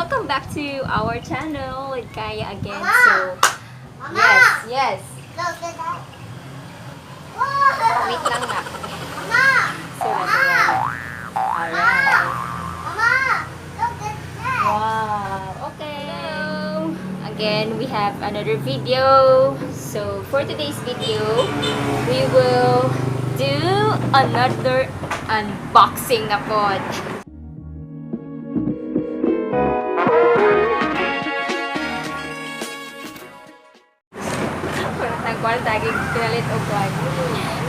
welcome back to our channel with Kaya again. Mama! So, Mama! yes. Look at that. Wait lang na. Mama! So, Mama! alright. Mama! Look at that. Wow. Okay. Hello. Again, we have another video. So, for today's video, we will do another unboxing na pod.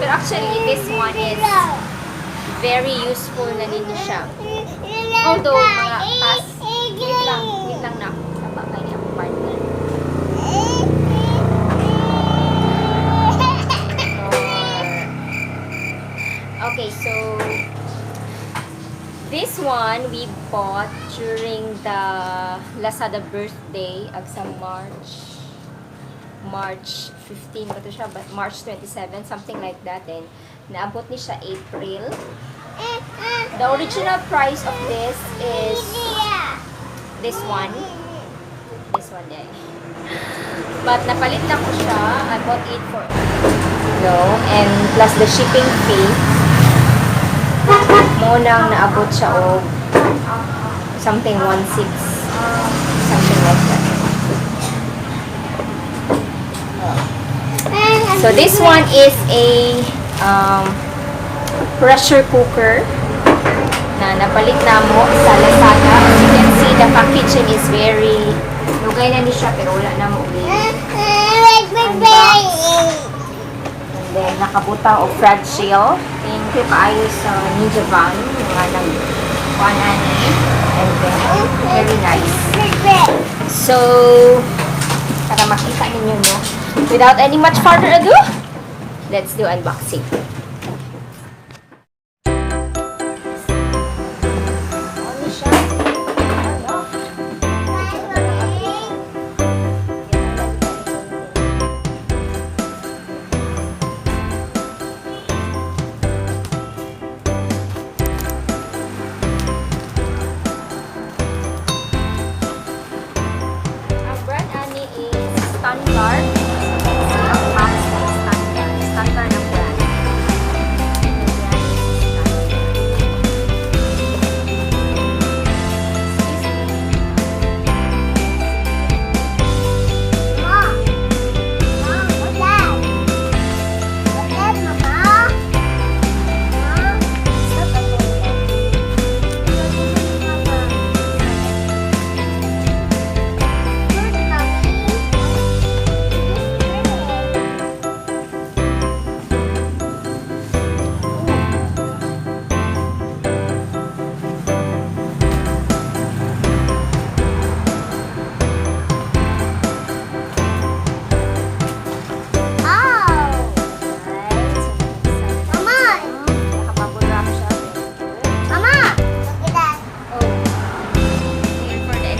But actually, this one is very useful na ninyo siya. Although, mga past, wait lang na. Saba kayo ang partner. Okay, so, this one we bought during the Lazada birthday of some March 15 ba ito siya? But March 27, something like that. And naabot ni siya April. The original price of this is this one. This one there. But napalit lang ko siya. I bought it for and plus the shipping fee. Mo nang naabot siya o something 1.6. Something like that. So this one is a pressure cooker na napalit na mo sa Lazada. As you can see, the packaging is very lugay na ni siya pero wala na mo unbox. And then nakabutang o fragile. Yung kipaayo sa Jumawan, mga nag-kuan ani. And then very nice. So para makita ninyo, no? Without any much further ado, let's do unboxing. Ang brand ani is Standard. Standard ng brand.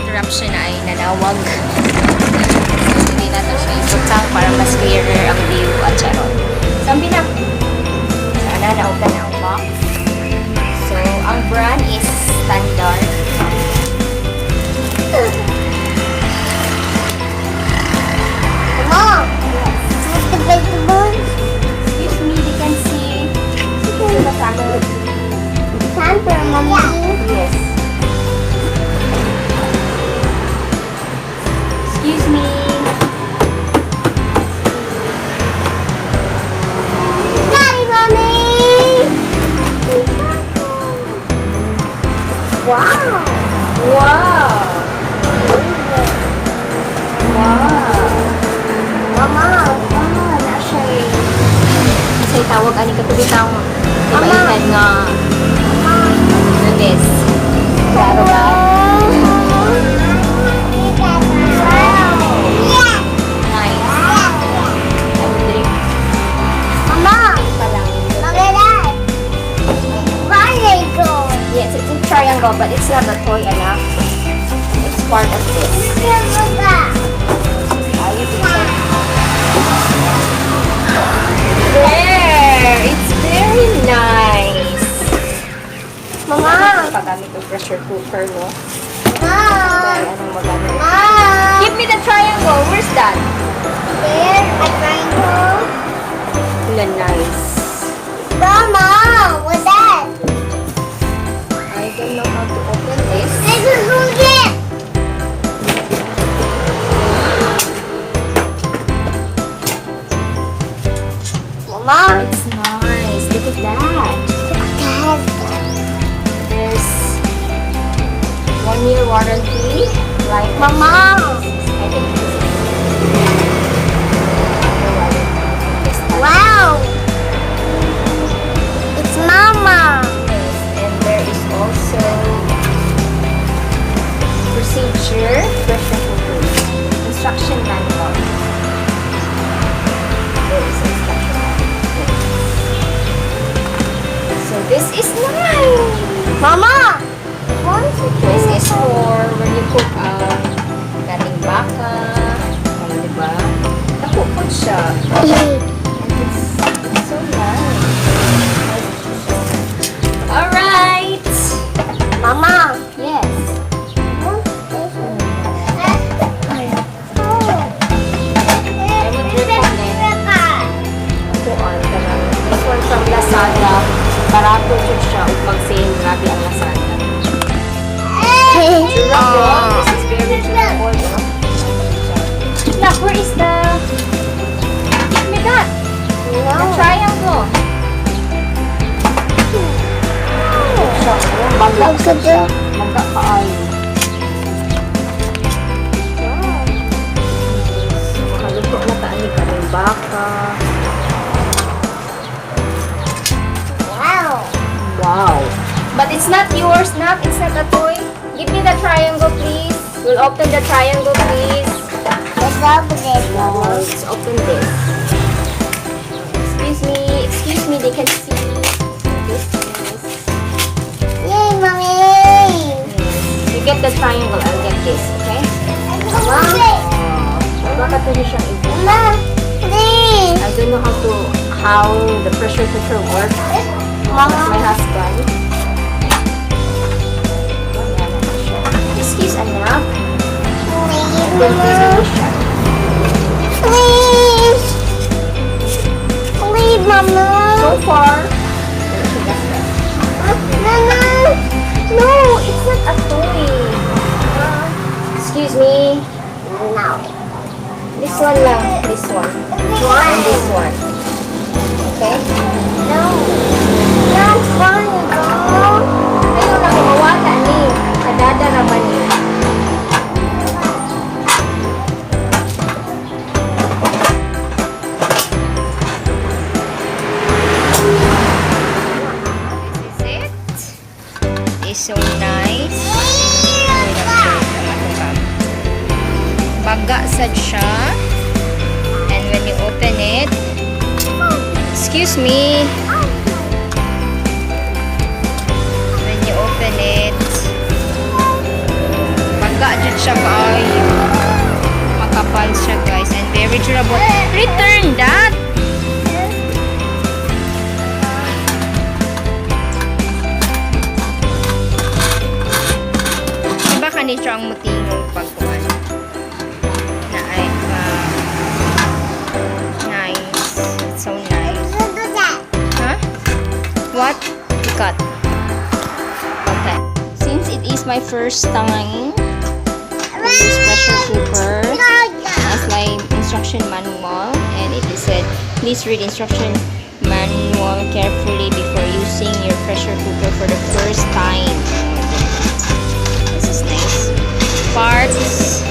Interruption ay nanawag. So, hindi natin siya ibutang para mas clearer ang view at charon. So, ang sana na-open ang box. So, ang brand is Standard. Mom! What's the vegetables? Excuse me, they can see. See the camera? Time for mommy. Yes. Excuse me. Daddy, mommy. Wow. Wow. Wow. Mama. Na siya eh. Kasi tawag ani katubitang iba-iban nga nudes. Klaro ba? Nice. I would drink Mama. pa lang. Look at that. Triangle. Yes, it's a triangle, but it's not a toy, anak. It's part of this. Look at that. Ayun, there! It's very nice. Mama. Paggamit ng pressure cooker, no? Mom. Anong maganda? Mom. Give me the triangle. Where's that? There, a triangle. Nice. Mama, what's that? I don't know how to open this. I just hold it. Mama. It's nice. Look at that. There's 1 year warranty. Like Mama. I think this is Wow. It's Mama. and there is also procedure, pressure cooker, instruction manual. There is instruction manual. So this is nice. Mama. This is for when you cook galing baka. Ano, diba? Nakukot siya. It's so nice. Alright! Mama. Yes. I would recommend kuan ka lang. This one from Lazada. Barato siya upang sale. Grabe ang Lazada. Durable. This is very durable. No? Now, where is the... Give me that. The triangle. Baga siya. Baga kaayo. Makaluto na taani ka ng baka. Wow. Wow. But it's not yours, Nak. It's not a toy. Give me the triangle, please. We'll open the triangle, please. Let's open it, Mama. Let's open this. Excuse me, they can see. This is... Yay, Mommy. You get the triangle, I'll get this, okay? Mama. Bakit pwede siyang ibu? Mama, please. I don't know how the pressure cooker works. Mama. My husband. Excuse anak. Please. Please, Mama. So far, Mama. no, it's not a toy. Excuse me. No. This one lang. This one. And this one. Okay? No. That's fun, girl. Ayaw na kumawala ni. Kadada na ba niya? This is it. It's so nice. Baga sad siya. And when you open it, excuse me. When you open it, baga jud siya kaayo. Makapal siya, guys, and very durable. Return that. Iba kanit siya ang mutingong pagkuhan. Na ay nice. It's so nice. Huh? What? Cut. Okay. Since it is my first time with this pressure cooker, as my instruction manual, and it is said, please read instruction manual carefully before using your pressure cooker for the first time. This is nice. Quarts,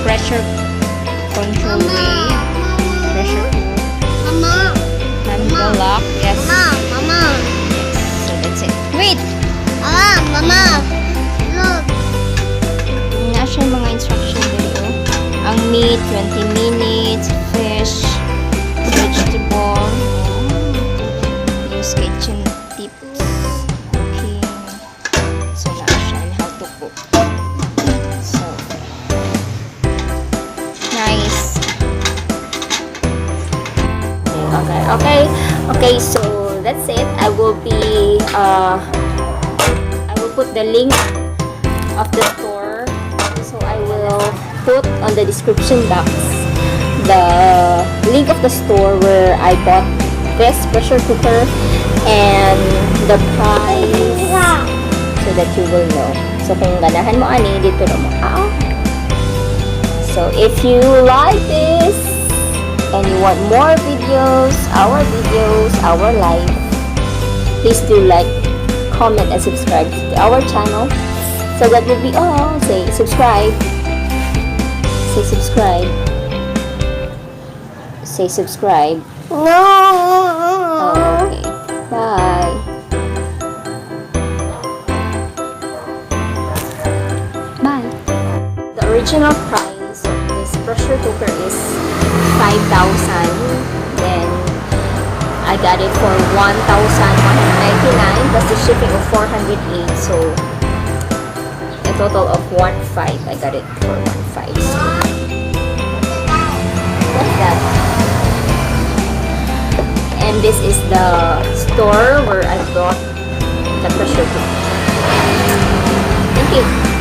pressure control way, pressure cooker, Mama. manual lock, yes. Mama. So that's it. Wait! Mama. Look. Nasa yung mga instruction dito. Ang meat, 20 minutes, fish, vegetable, use kitchen tips, cooking. So, nasa and how to cook. So, nice. Okay, so that's it. I will put the link of the store put on the description box the link of the store where I bought this pressure cooker and the price so that you will know. So kung ganahan mo ani, dito na mo. So if you like this and you want more videos, our life, please do like, comment, and subscribe to our channel. So that will be all. Say subscribe. Say subscribe. Say subscribe. No. Okay. Bye. Bye. The original price of this pressure cooker is 5,000. Then I got it for 1,199 plus the shipping of 408. So a total of 1,500. I got it for 1,500. So, what's that? And this is the store where I bought the pressure cooker. Thank you.